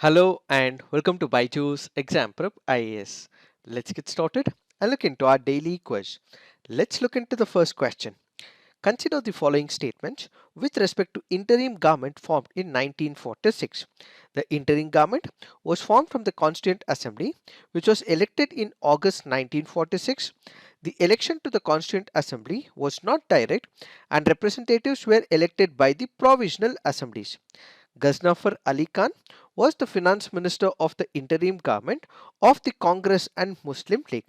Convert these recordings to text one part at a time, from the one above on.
Hello and welcome to BYJU'S Exam Prep IAS. Let's get started and look into our daily quiz. Let's look into the first question. Consider the following statements with respect to interim government formed in 1946. The interim government was formed from the Constituent Assembly, which was elected in August 1946. The election to the Constituent Assembly was not direct and representatives were elected by the provisional assemblies. Ghaznafar Ali Khan was the finance minister of the interim government of the Congress and Muslim League.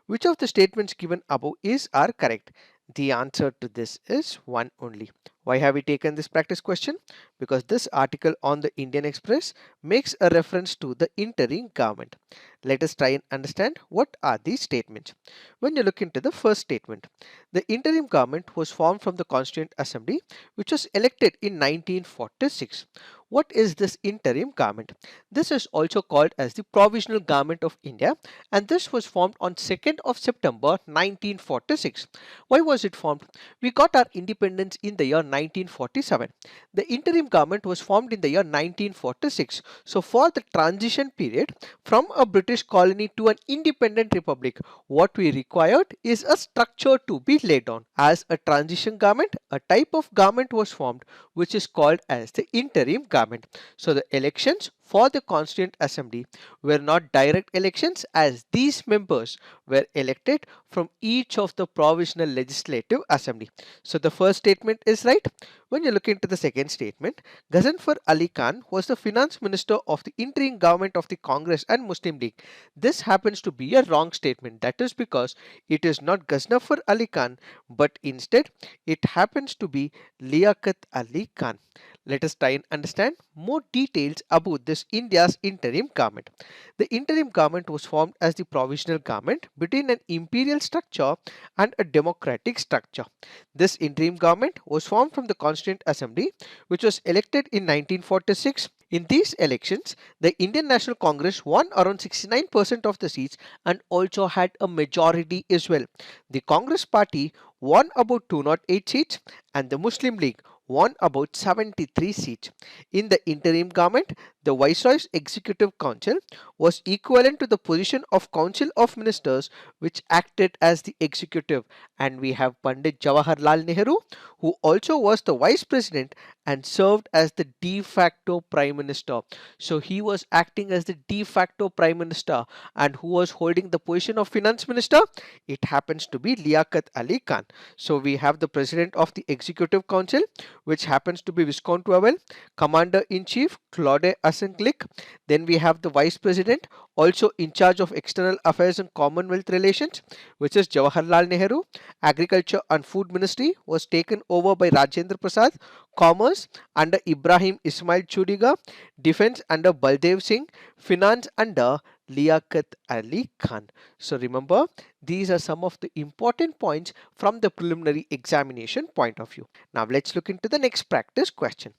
Which of the statements given above are correct? The answer to this is one only. Why have we taken this practice question? Because this article on the Indian Express makes a reference to the interim government. Let us try and understand what are these statements. When you look into the first statement, the interim government was formed from the Constituent Assembly, which was elected in 1946. What is this interim government? This is also called as the Provisional Government of India, and this was formed on 2nd of September 1946. Why was it formed? We got our independence in the year 1947. The interim government was formed in the year 1946. So for the transition period from a British colony to an independent republic, what we required is a structure to be laid down. As a transition government, a type of government was formed which is called as the interim government. So the elections for the Constituent Assembly were not direct elections, as these members were elected from each of the provisional legislative assembly. So the first statement is right. When you look into the second statement, Ghaznafar Ali Khan was the finance minister of the interim government of the Congress and Muslim League. This happens to be a wrong statement. That is because it is not Ghaznafar Ali Khan, but instead it happens to be Liaquat Ali Khan. Let us try and understand more details about this India's interim government. The interim government was formed as the provisional government between an imperial structure and a democratic structure. This interim government was formed from the Constituent Assembly, which was elected in 1946. In these elections, the Indian National Congress won around 69% of the seats and also had a majority as well. The Congress party won about 208 seats and the Muslim League won about 73 seats. In the interim government, the Viceroy's Executive Council was equivalent to the position of Council of Ministers, which acted as the executive. And we have Pandit Jawaharlal Nehru, who also was the Vice President and served as the de facto Prime Minister. So he was acting as the de facto Prime Minister, and who was holding the position of Finance Minister? It happens to be Liaquat Ali Khan. So we have the President of the Executive Council, which happens to be Viscount Wavell, Commander-in-Chief Claude Assenglick. Then we have the Vice President, also in charge of External Affairs and Commonwealth Relations, which is Jawaharlal Nehru. Agriculture and Food Ministry was taken over by Rajendra Prasad. Commerce under Ibrahim Ismail Chudiga. Defense under Baldev Singh. Finance under Liaquat Ali Khan. So remember, these are some of the important points from the preliminary examination point of view. Now let's look into the next practice question.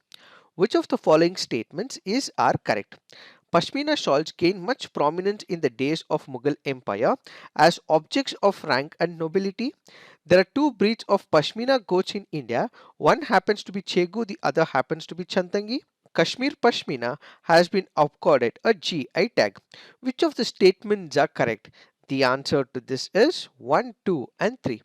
Which of the following statements are correct? Pashmina shawls gained much prominence in the days of Mughal Empire as objects of rank and nobility. There are two breeds of Pashmina goats in India. One happens to be Chegu, the other happens to be Chantangi. Kashmir Pashmina has been accorded a GI tag. Which of the statements are correct? The answer to this is 1, 2 and 3.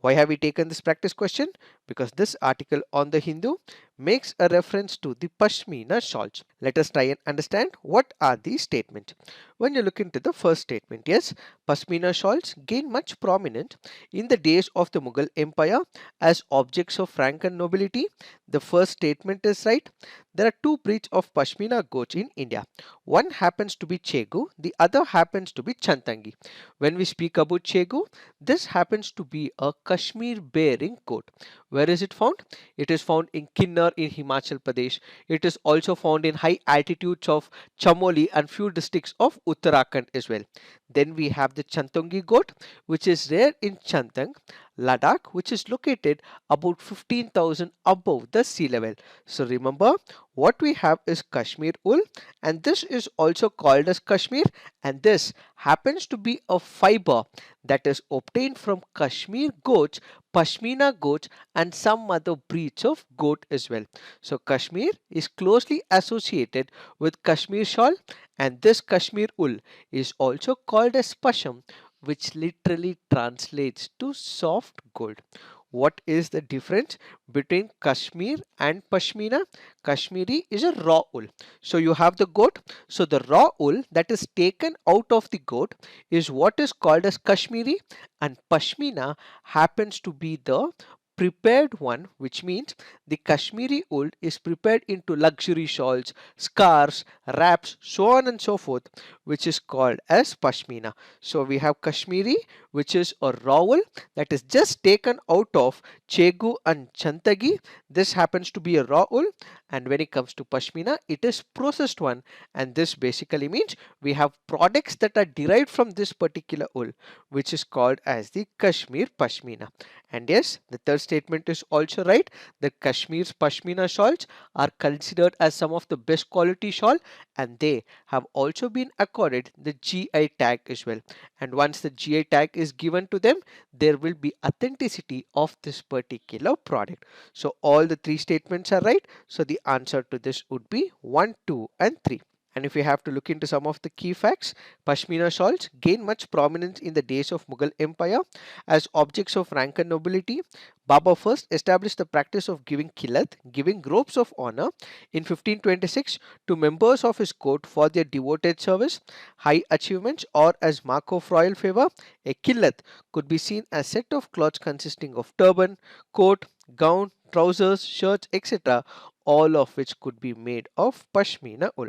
Why have we taken this practice question? Because this article on the Hindu makes a reference to the Pashmina shawls. Let us try and understand what are these statements. When you look into the first statement, yes, Pashmina shawls gained much prominence in the days of the Mughal Empire as objects of rank and nobility. The first statement is right. There are two breeds of Pashmina goats in India. One happens to be Chegu, the other happens to be Chantangi. When we speak about Chegu, this happens to be a Kashmir bearing goat. Where is it found? It is found in Kinnaur in Himachal Pradesh. It is also found in high altitudes of Chamoli and few districts of Uttarakhand as well. Then we have the Chantangi goat, which is rare in Chantang, Ladakh, which is located about 15,000 above the sea level. So remember, what we have is Kashmir wool, and this is also called as Kashmir, and this happens to be a fiber that is obtained from Kashmir goats Pashmina goats and some other breeds of goat as well. So Kashmir is closely associated with Kashmir shawl, and this Kashmir wool is also called as Pasham, which literally translates to soft gold. What is the difference between Kashmir and Pashmina? Kashmiri is a raw wool. So you have the goat. So the raw wool that is taken out of the goat is what is called as Kashmiri, and Pashmina happens to be the prepared one, which means the Kashmiri wool is prepared into luxury shawls, scarves, wraps, so on and so forth, which is called as Pashmina. So we have Kashmiri, which is a raw wool that is just taken out of Chegu and Chantagi. This happens to be a raw wool, and when it comes to Pashmina, it is processed one, and this basically means we have products that are derived from this particular wool, which is called as the Kashmir Pashmina. And yes, the third statement is also right, that Kashmir's Pashmina shawls are considered as some of the best quality shawl, and they have also been accorded the GI tag as well. And once the GI tag is given to them, there will be authenticity of this particular product. So all the three statements are right. So the answer to this would be 1, 2 and 3. And if we have to look into some of the key facts, Pashmina shawls gained much prominence in the days of Mughal Empire as objects of rank and nobility. Baba first established the practice of giving kilat, giving robes of honor, in 1526 to members of his court for their devoted service, high achievements, or as mark of royal favor. A kilat could be seen as a set of clothes consisting of turban, coat, gown, trousers, shirts, etc., all of which could be made of Pashmina wool.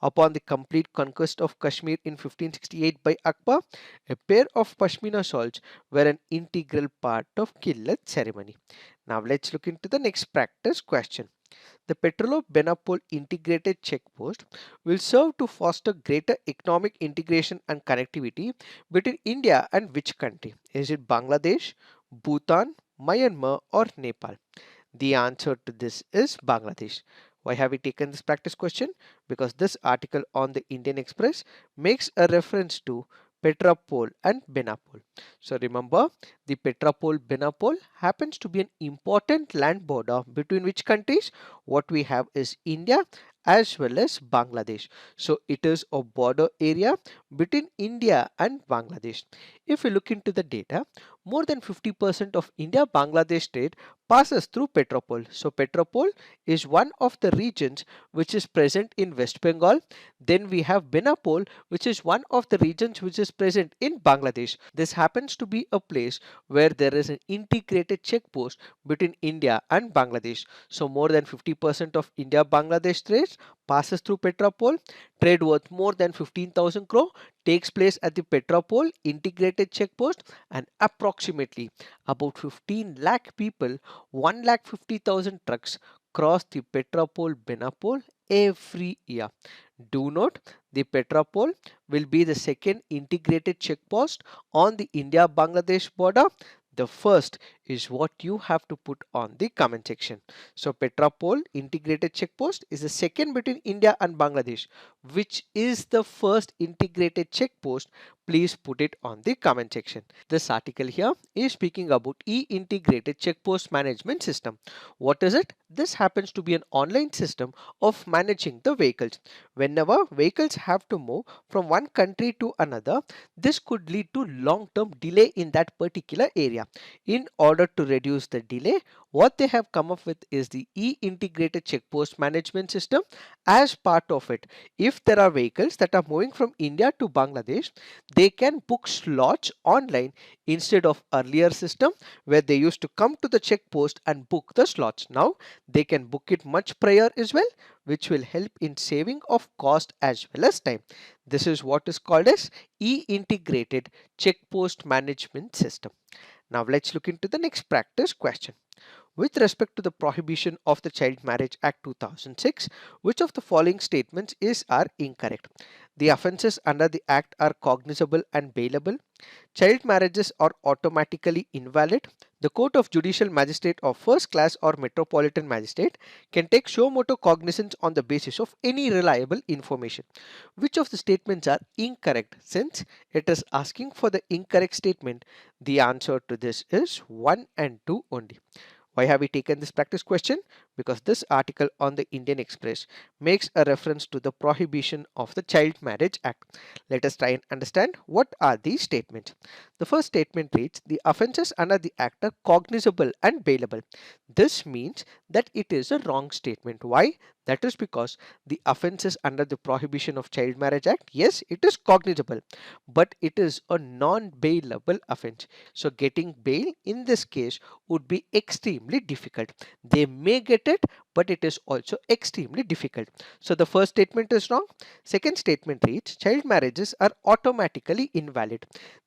Upon the complete conquest of Kashmir in 1568 by Akbar, a pair of Pashmina shawls were an integral part of Killat ceremony. Now let's look into the next practice question. The Petrapole-Benapole integrated checkpost will serve to foster greater economic integration and connectivity between India and which country? Is it Bangladesh, Bhutan, Myanmar, or Nepal? The answer to this is Bangladesh. Why have we taken this practice question? Because this article on the Indian Express makes a reference to Petrapole and Benapole. So remember, the Petrapole-Benapole happens to be an important land border between which countries? What we have is India as well as Bangladesh. So it is a border area between India and Bangladesh. If we look into the data, more than 50% of India-Bangladesh trade passes through Petrapole. So Petrapole is one of the regions which is present in West Bengal. Then we have Benapole, which is one of the regions which is present in Bangladesh. This happens to be a place where there is an integrated checkpost between India and Bangladesh. So more than 50% of India-Bangladesh trade passes through Petrapole. Trade worth more than 15,000 crore takes place at the Petrapole integrated checkpost, and approximately about 15 lakh people, 1,50,000 trucks cross the Petrapole-Benapole every year. Do note, the Petrapole will be the second integrated checkpost on the India-Bangladesh border. The first is what you have to put on the comment section. So Petrapole integrated checkpost is the second between India and Bangladesh. Which is the first integrated checkpost? Please put it on the comment section. This article here is speaking about e-integrated checkpost management system. What is it? This happens to be an online system of managing the vehicles. Whenever vehicles have to move from one country to another, this could lead to long-term delay in that particular area. In order to reduce the delay, what they have come up with is the e-integrated checkpost management system. As part of it, if there are vehicles that are moving from India to Bangladesh, they can book slots online instead of earlier system where they used to come to the checkpost and book the slots. Now they can book it much prior as well, which will help in saving of cost as well as time. This is what is called as e-integrated checkpost management system. Now let's look into the next practice question. With respect to the Prohibition of the Child Marriage Act 2006, which of the following statements are incorrect? The offences under the Act are cognizable and bailable. Child marriages are automatically invalid. The Court of Judicial Magistrate of First Class or Metropolitan Magistrate can take suo motu cognizance on the basis of any reliable information. Which of the statements are incorrect? Since it is asking for the incorrect statement, the answer to this is 1 and 2 only. Why have we taken this practice question? Because this article on the Indian Express makes a reference to the Prohibition of the Child Marriage Act. Let us try and understand what are these statements. The first statement reads, the offences under the Act are cognizable and bailable. This means that it is a wrong statement. Why? That is because the offences under the Prohibition of Child Marriage Act, yes, it is cognizable, but it is a non-bailable offence. So getting bail in this case would be extremely difficult. They may get it, but it is also extremely difficult. So the first statement is wrong. Second statement reads, child marriages are automatically invalid.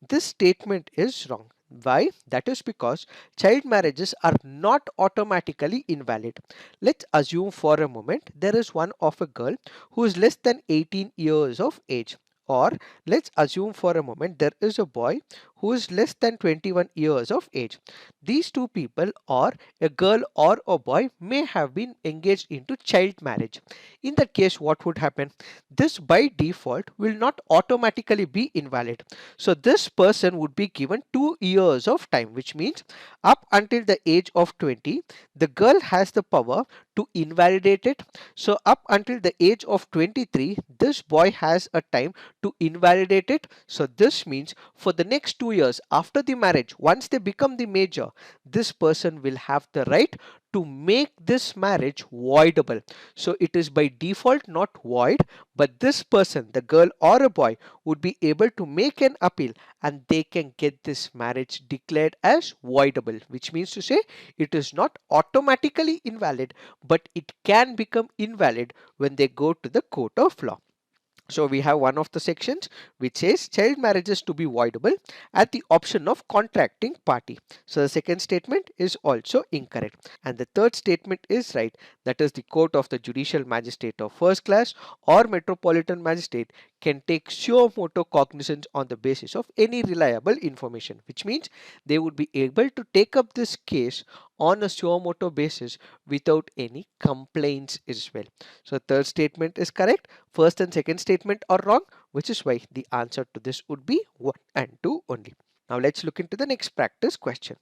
This statement is wrong. Why? That is because child marriages are not automatically invalid. Let's assume for a moment there is one of a girl who is less than 18 years of age. Or let's assume for a moment there is a boy who is less than 21 years of age. These two people, or a girl or a boy, may have been engaged into child marriage. In that case, what would happen? This by default will not automatically be invalid. So this person would be given 2 years of time, which means up until the age of 20, the girl has the power to invalidate it. So up until the age of 23, this boy has a time to invalidate it. So this means for the next 2 years after the marriage, once they become the major, this person will have the right to make this marriage voidable. So it is by default not void, but this person, the girl or a boy, would be able to make an appeal and they can get this marriage declared as voidable, which means to say it is not automatically invalid, but it can become invalid when they go to the court of law. So we have one of the sections which says child marriages to be voidable at the option of contracting party. So the second statement is also incorrect. And the third statement is right. That is, the court of the judicial magistrate of first class or metropolitan magistrate can take suo motu cognizance on the basis of any reliable information, which means they would be able to take up this case on a suo motu basis without any complaints as well. So third statement is correct. First and second statement are wrong, which is why the answer to this would be 1 and 2 only. Now let's look into the next practice question.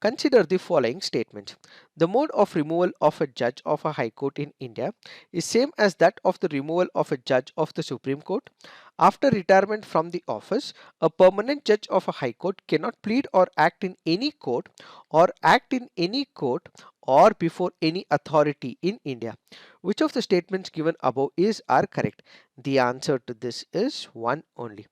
Consider the following statements. The mode of removal of a judge of a High Court in India is same as that of the removal of a judge of the Supreme Court. After retirement from the office, a permanent judge of a High Court cannot plead or act in any court or before any authority in India. Which of the statements given above are correct? The answer to this is one only.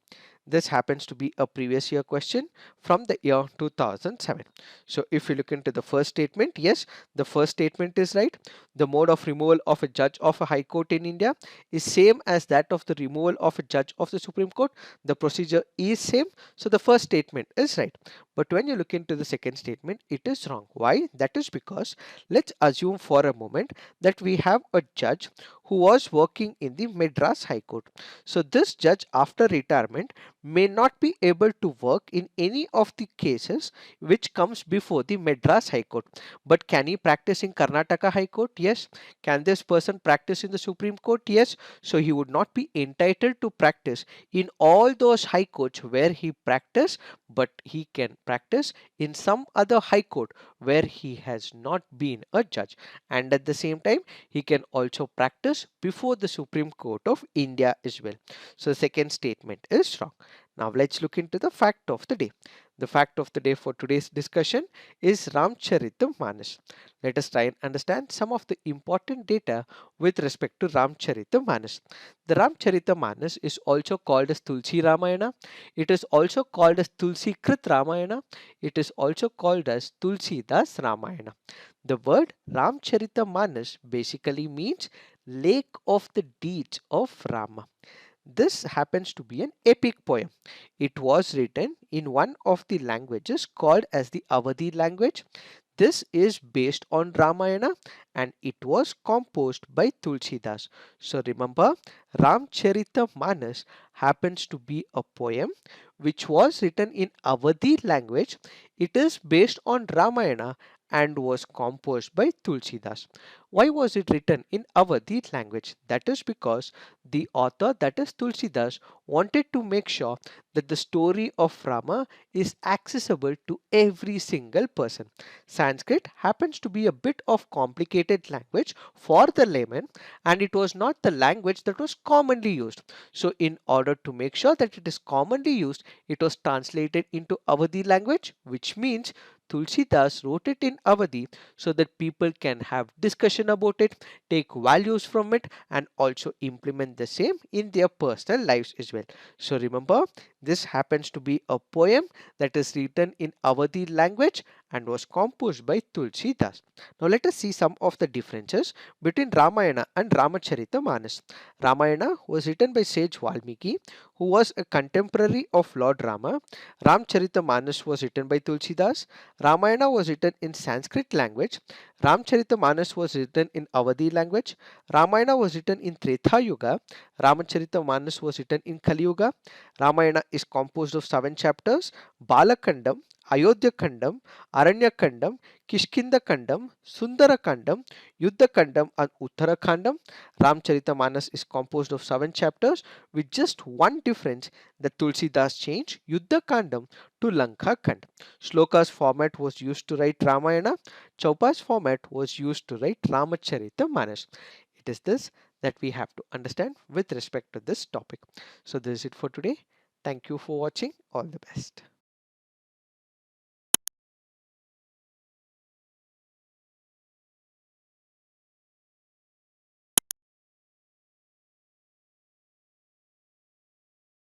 This happens to be a previous year question from the year 2007. So if you look into the first statement, yes, the first statement is right. The mode of removal of a judge of a High Court in India is same as that of the removal of a judge of the Supreme Court. The procedure is same. So the first statement is right. But when you look into the second statement, it is wrong. Why? That is because let's assume for a moment that we have a judge who was working in the Madras High Court. So this judge after retirement may not be able to work in any of the cases which comes before the Madras High Court. But can he practice in Karnataka High Court? Yes. Can this person practice in the Supreme Court? Yes. So he would not be entitled to practice in all those high courts where he practiced, but he can practice in some other high court where he has not been a judge. And at the same time, he can also practice before the Supreme Court of India as well. So the second statement is wrong. Now let's look into the fact of the day. The fact of the day for today's discussion is Ramcharitmanas. Let us try and understand some of the important data with respect to Ramcharitmanas. The Ramcharitmanas is also called as Tulsi Ramayana. It is also called as Tulsi Krit Ramayana. It is also called as Tulsi Das Ramayana. The word Ramcharitmanas basically means Lake of the Deeds of Rama. This happens to be an epic poem. It was written in one of the languages called as the Awadhi language. This is based on Ramayana and it was composed by Tulsidas. So remember, Ramcharitmanas happens to be a poem which was written in Awadhi language. It is based on Ramayana and was composed by Tulsidas. Why was it written in Awadhi language? That is because the author, that is Tulsidas, wanted to make sure that the story of Rama is accessible to every single person. Sanskrit happens to be a bit of complicated language for the layman and it was not the language that was commonly used. So in order to make sure that it is commonly used, it was translated into Awadhi language, which means Tulsidas wrote it in Awadhi so that people can have discussion about it, take values from it and also implement the same in their personal lives as well. So remember, this happens to be a poem that is written in Awadhi language and was composed by Tulsidas. Now let us see some of the differences between Ramayana and Ramcharitmanas. Ramayana was written by sage Valmiki, who was a contemporary of Lord Rama. Ramcharitmanas was written by Tulsidas. Ramayana was written in Sanskrit language. Ramcharitmanas was written in Awadhi language. Ramayana was written in Treta Yuga. Ramcharitmanas was written in Kali Yuga. Ramayana is composed of 7 chapters: Balakandam, Ayodhya Kandam, Aranya Kandam, Kishkinda Kandam, Sundara Kandam, Yuddha Kandam, and Uttara Kandam. Ramcharitmanas is composed of 7 chapters with just one difference that Tulsidas changed Yuddha Kandam to Lanka Kand. Shlokas format was used to write Ramayana. Chaupas format was used to write Ramcharitmanas. It is this that we have to understand with respect to this topic. So this is it for today. Thank you for watching. All the best.